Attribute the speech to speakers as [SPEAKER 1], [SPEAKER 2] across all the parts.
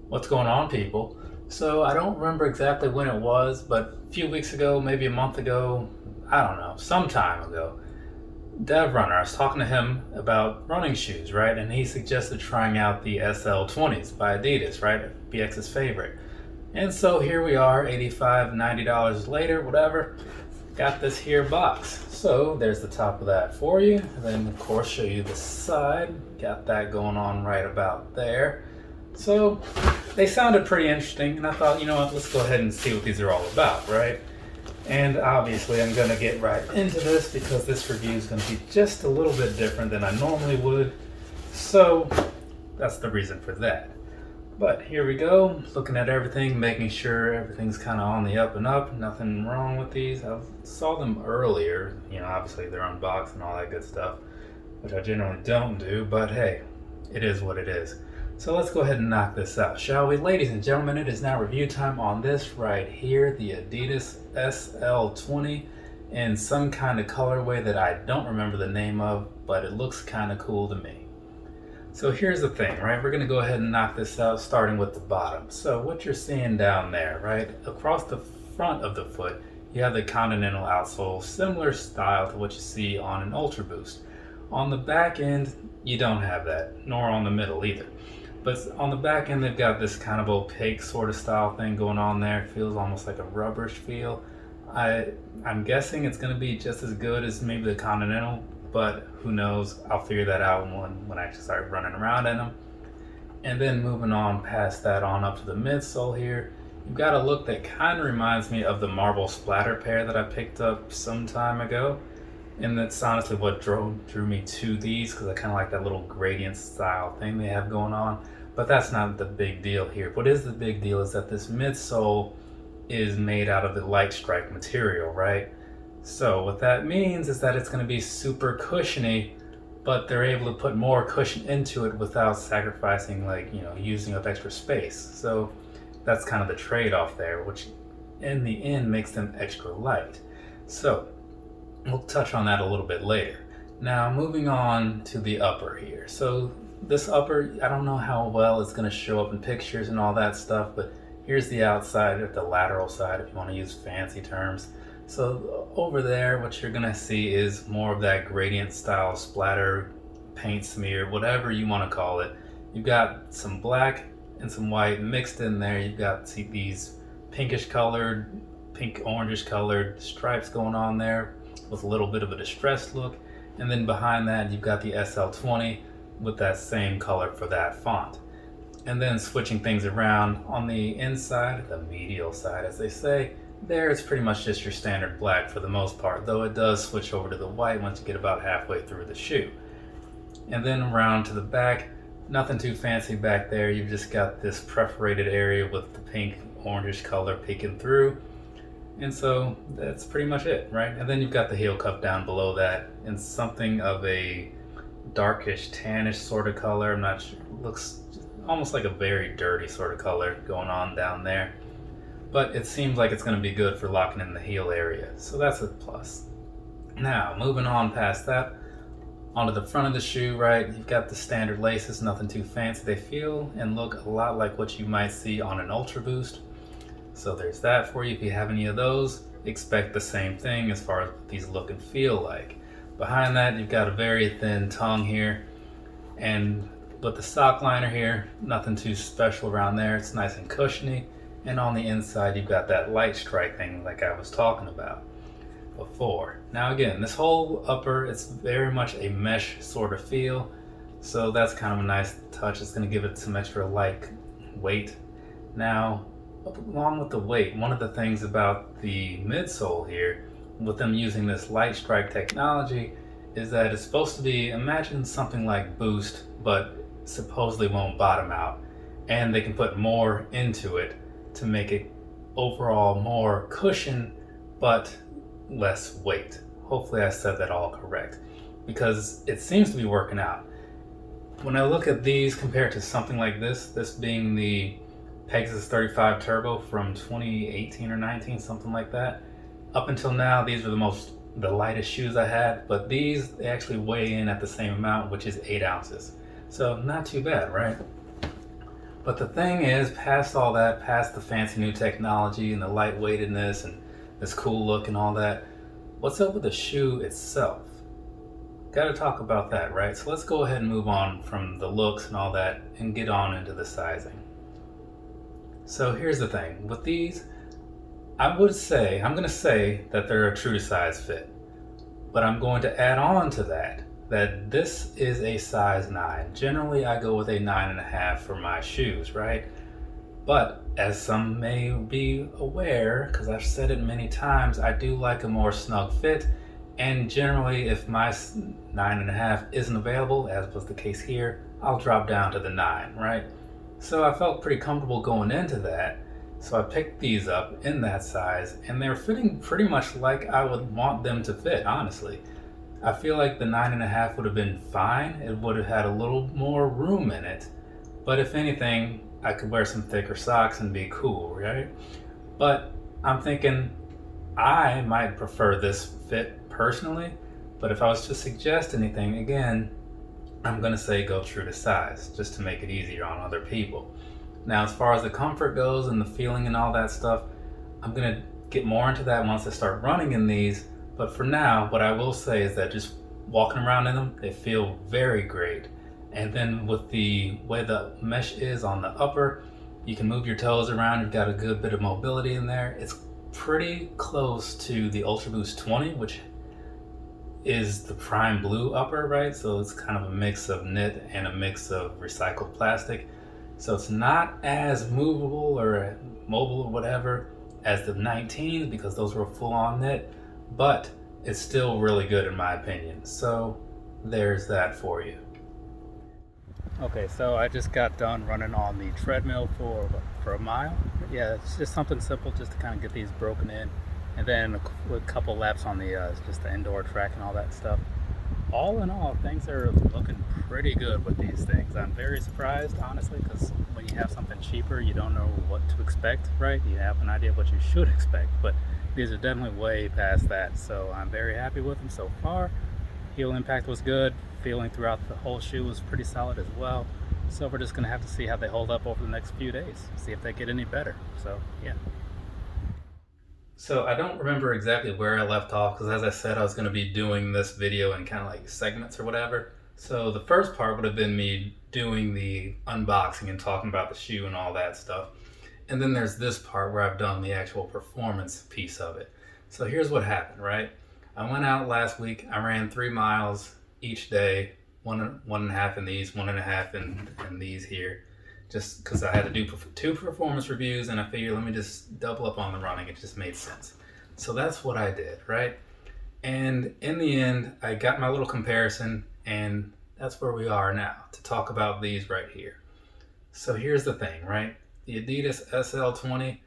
[SPEAKER 1] What's going on, people? So I don't remember exactly when it was, but a few weeks ago, maybe a month ago, I don't know, some time ago, DevRunner, I was talking to him about running shoes, right? And he suggested trying out the SL20s by Adidas, right? BX's favorite. And so here we are, $85, $90 later, whatever. Got this here box. So there's the top of that for you. And then of course show you the side. Got that going on right about there. So they sounded pretty interesting, and I thought, you know what, let's go ahead and see what these are all about, right? And obviously I'm gonna get right into this because this review is gonna be just a little bit different than I normally would. So that's the reason for that. But here we go, looking at everything, making sure everything's kind of on the up and up, nothing wrong with these. I saw them earlier, you know, obviously they're unboxed and all that good stuff, which I generally don't do, but hey, it is what it is. So let's go ahead and knock this out, shall we? Ladies and gentlemen, it is now review time on this right here, the Adidas SL20 in some kind of colorway that I don't remember the name of, but it looks kind of cool to me. So here's the thing, right? We're gonna go ahead and knock this out, starting with the bottom. So what you're seeing down there, right? Across the front of the foot, you have the Continental outsole, similar style to what you see on an Ultra Boost. On the back end, you don't have that, nor on the middle either. But on the back end, they've got this kind of opaque sort of style thing going on there. It feels almost like a rubberish feel. I'm guessing it's gonna be just as good as maybe the Continental, but who knows? I'll figure that out when I actually start running around in them. And then moving on past that on up to the midsole here, you've got a look that kind of reminds me of the marble splatter pair that I picked up some time ago. And that's honestly what drew me to these, because I kind of like that little gradient style thing they have going on. But that's not the big deal here. What is the big deal is that this midsole is made out of the Lightstrike material, right? So what that means is that it's going to be super cushiony, but they're able to put more cushion into it without sacrificing, like, you know, using up extra space. So that's kind of the trade-off there, which in the end makes them extra light. So we'll touch on that a little bit later. Now moving on to the upper here. So this upper, I don't know how well it's going to show up in pictures and all that stuff, but here's the outside, or the lateral side if you want to use fancy terms. So over there, what you're gonna see is more of that gradient style splatter, paint smear, whatever you want to call it. You've got some black and some white mixed in there. You've got these pinkish colored, pink orangish colored stripes going on there with a little bit of a distressed look. And then behind that, you've got the SL20 with that same color for that font. And then switching things around on the inside, the medial side as they say, there it's pretty much just your standard black for the most part, though it does switch over to the white once you get about halfway through the shoe. And then around to the back, nothing too fancy back there. You've just got this perforated area with the pink orangish color peeking through. And so that's pretty much it, right? And then you've got the heel cup down below that in something of a darkish tannish sort of color. I'm not sure, looks almost like a very dirty sort of color going on down there. But it seems like it's going to be good for locking in the heel area, so that's a plus. Now, moving on past that, onto the front of the shoe, right, you've got the standard laces, nothing too fancy. They feel and look a lot like what you might see on an Ultra Boost. So there's that for you. If you have any of those, expect the same thing as far as what these look and feel like. Behind that, you've got a very thin tongue here, and with the sock liner here, nothing too special around there. It's nice and cushiony. And on the inside, you've got that Lightstrike thing like I was talking about before. Now again, this whole upper, it's very much a mesh sort of feel. So that's kind of a nice touch. It's going to give it some extra light weight. Now, along with the weight, one of the things about the midsole here, with them using this Lightstrike technology, is that it's supposed to be, imagine something like Boost, but supposedly won't bottom out. And they can put more into it to make it overall more cushion but less weight. Hopefully I said that all correct, because it seems to be working out. When I look at these compared to something like this being the Pegasus 35 Turbo from 2018 or 19, something like that, up until now these are the lightest shoes I had, but these, they actually weigh in at the same amount, which is 8 ounces. So not too bad, right? But the thing is, past all that, past the fancy new technology and the lightweightedness and this cool look and all that, what's up with the shoe itself? Got to talk about that, right? So let's go ahead and move on from the looks and all that and get on into the sizing. So here's the thing. With these, I'm going to say that they're a true to size fit. But I'm going to add on to that this is a size 9. Generally, I go with a 9.5 for my shoes, right? But as some may be aware, because I've said it many times, I do like a more snug fit. And generally, if my 9.5 isn't available, as was the case here, I'll drop down to the 9, right? So I felt pretty comfortable going into that. So I picked these up in that size, and they're fitting pretty much like I would want them to fit, honestly. I feel like the 9.5 would have been fine. It would have had a little more room in it. But if anything, I could wear some thicker socks and be cool, right? But I'm thinking I might prefer this fit personally, but if I was to suggest anything, again, I'm going to say go true to size, just to make it easier on other people. Now, as far as the comfort goes and the feeling and all that stuff, I'm going to get more into that once I start running in these. But for now, what I will say is that just walking around in them, they feel very great. And then with the way the mesh is on the upper, you can move your toes around. You've got a good bit of mobility in there. It's pretty close to the Ultra Boost 20, which is the prime blue upper, right? So it's kind of a mix of knit and a mix of recycled plastic. So it's not as movable or mobile or whatever as the 19s because those were full on knit, but it's still really good in my opinion. So there's that for you. Okay, so I just got done running on the treadmill for a mile. Yeah, it's just something simple just to kind of get these broken in, and then a couple laps on the just the indoor track and all that stuff. All in all, things are looking pretty good with these things. I'm very surprised, honestly, because when you have something cheaper, you don't know what to expect, right? You have an idea of what you should expect, but these are definitely way past that. So I'm very happy with them so far. Heel impact was good. Feeling throughout the whole shoe was pretty solid as well. So we're just going to have to see how they hold up over the next few days, see if they get any better. So yeah. So I don't remember exactly where I left off because, as I said, I was going to be doing this video in kind of like segments or whatever. So the first part would have been me doing the unboxing and talking about the shoe and all that stuff. And then there's this part where I've done the actual performance piece of it. So here's what happened, right? I went out last week. I ran 3 miles each day, one and a half in these, 1.5 in these here, just because I had to do 2 performance reviews, and I figured let me just double up on the running. It just made sense. So that's what I did, right? And in the end, I got my little comparison, and that's where we are now to talk about these right here. So here's the thing, right? The Adidas SL20,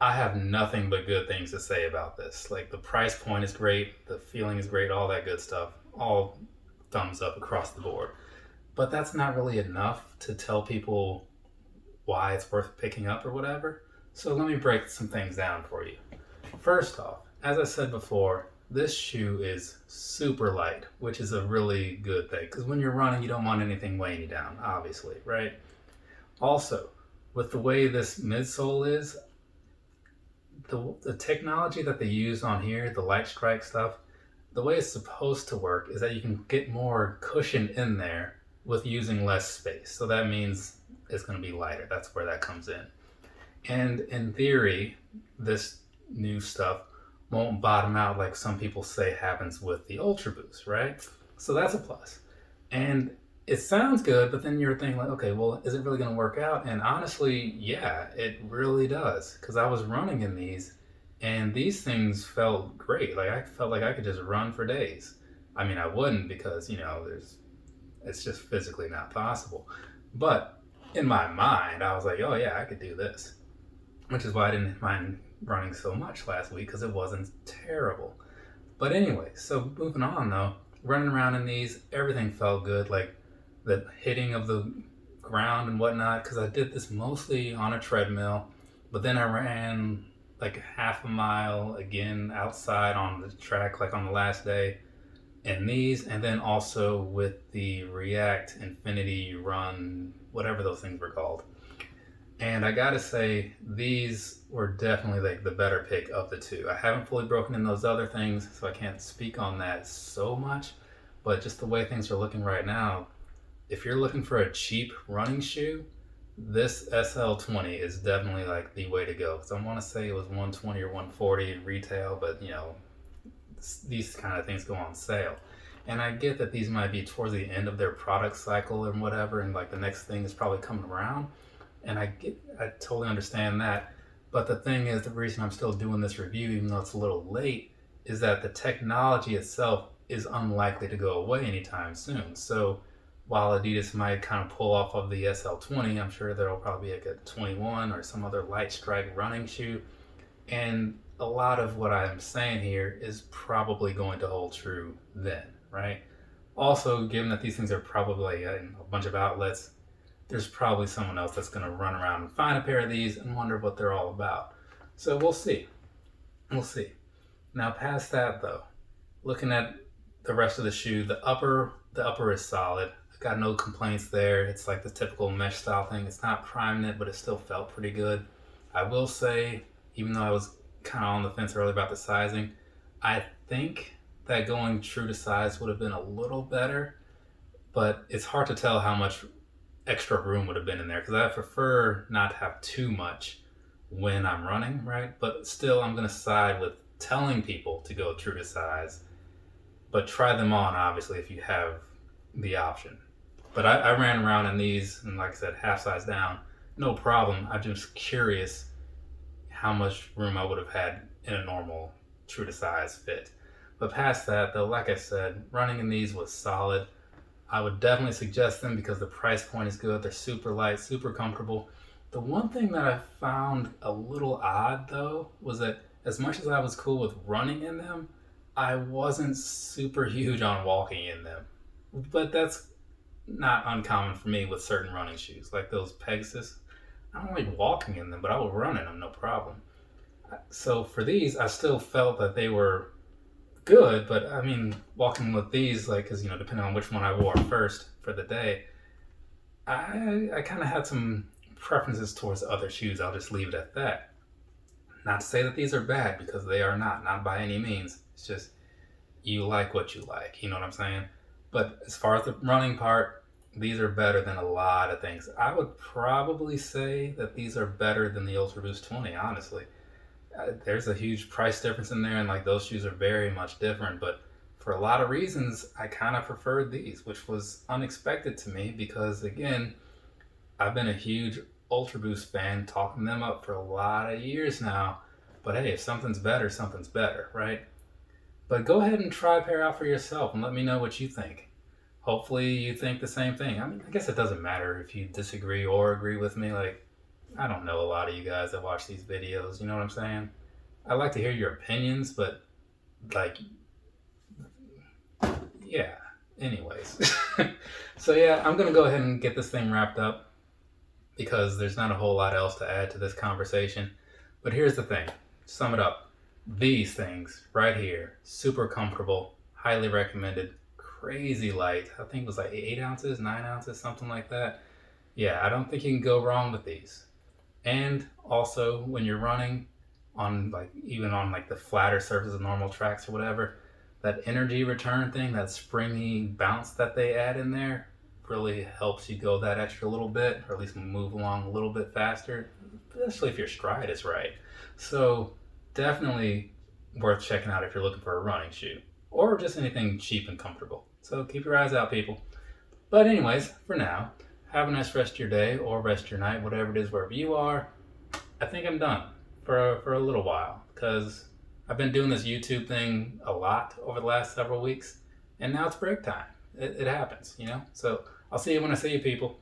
[SPEAKER 1] I have nothing but good things to say about this. Like, the price point is great, the feeling is great, all that good stuff, all thumbs up across the board. But that's not really enough to tell people why it's worth picking up or whatever. So let me break some things down for you. First off, as I said before, this shoe is super light, which is a really good thing because when you're running, you don't want anything weighing you down, obviously, right? Also, with the way this midsole is, the technology that they use on here, the Lightstrike stuff, the way it's supposed to work is that you can get more cushion in there with using less space. So that means it's going to be lighter. That's where that comes in. And in theory, this new stuff won't bottom out like some people say happens with the Ultra Boost, right? So that's a plus. And it sounds good, but then you're thinking like, okay, well, is it really going to work out? And honestly, yeah, it really does. Because I was running in these, and these things felt great. Like, I felt like I could just run for days. I mean, I wouldn't because, it's just physically not possible. But in my mind, I was like, oh yeah, I could do this. Which is why I didn't mind running so much last week, because it wasn't terrible. But anyway, so moving on though, running around in these, everything felt good. Like the hitting of the ground and whatnot, because I did this mostly on a treadmill, but then I ran like half a mile again outside on the track, like on the last day in these, and then also with the React Infinity Run, whatever those things were called. And I gotta say, these were definitely like the better pick of the two. I haven't fully broken in those other things, so I can't speak on that so much. But just the way things are looking right now, if you're looking for a cheap running shoe, this SL20 is definitely like the way to go. Because I want to say it was 120 or 140 in retail, but these kind of things go on sale. And I get that these might be towards the end of their product cycle and whatever, and like the next thing is probably coming around. And I totally understand that. But the thing is, the reason I'm still doing this review, even though it's a little late, is that the technology itself is unlikely to go away anytime soon. So while Adidas might kind of pull off of the SL20, I'm sure there'll probably be like a 21 or some other Lightstrike running shoe. And a lot of what I'm saying here is probably going to hold true then, right? Also, given that these things are probably in a bunch of outlets, there's probably someone else that's going to run around and find a pair of these and wonder what they're all about. So we'll see. We'll see. Now, past that though, looking at the rest of the shoe, the upper is solid. I've got no complaints there. It's like the typical mesh style thing. It's not prime knit, but it still felt pretty good. I will say, even though I was kind of on the fence earlier about the sizing, I think that going true to size would have been a little better, but it's hard to tell how much extra room would have been in there because I prefer not to have too much when I'm running, right? But still, I'm going to side with telling people to go true to size, but try them on, obviously, if you have the option. But I ran around in these, and like I said, half size down, no problem. I'm just curious how much room I would have had in a normal true to size fit. But past that, though, like I said, running in these was solid. I would definitely suggest them because the price point is good. They're super light, super comfortable. The one thing that I found a little odd, though, was that as much as I was cool with running in them, I wasn't super huge on walking in them. But that's not uncommon for me with certain running shoes, like those Pegasus. I don't like walking in them, but I will run in them, no problem. So for these, I still felt that they were good, but I mean, walking with these, like, because depending on which one I wore first for the day, I kind of had some preferences towards other shoes. I'll just leave it at that. Not to say that these are bad, because they are not by any means. It's just you like what you like, you know what I'm saying? But as far as the running part, these are better than a lot of things. I would probably say that these are better than the Ultra Boost 20, honestly. There's a huge price difference in there, and like those shoes are very much different, but for a lot of reasons I kind of preferred these, which was unexpected to me because, again, I've been a huge Ultra Boost fan, talking them up for a lot of years now. But hey, if something's better, right? But go ahead and try a pair out for yourself and let me know what you think. Hopefully you think the same thing. I mean, I guess it doesn't matter if you disagree or agree with me. Like, I don't know a lot of you guys that watch these videos, you know what I'm saying? I like to hear your opinions, but like, yeah, anyways. So yeah, I'm gonna go ahead and get this thing wrapped up because there's not a whole lot else to add to this conversation. But here's the thing, sum it up. These things right here, super comfortable, highly recommended, crazy light. I think it was like 8 ounces, 9 ounces, something like that. Yeah, I don't think you can go wrong with these. And also, when you're running on even on the flatter surfaces of normal tracks or whatever, that energy return thing, that springy bounce that they add in there really helps you go that extra little bit, or at least move along a little bit faster, especially if your stride is right. So definitely worth checking out if you're looking for a running shoe, or just anything cheap and comfortable. So keep your eyes out, people. But anyways, for now, have a nice rest of your day or rest of your night, whatever it is, wherever you are. I think I'm done for a little while because I've been doing this YouTube thing a lot over the last several weeks, and now it's break time. It happens, So I'll see you when I see you, people.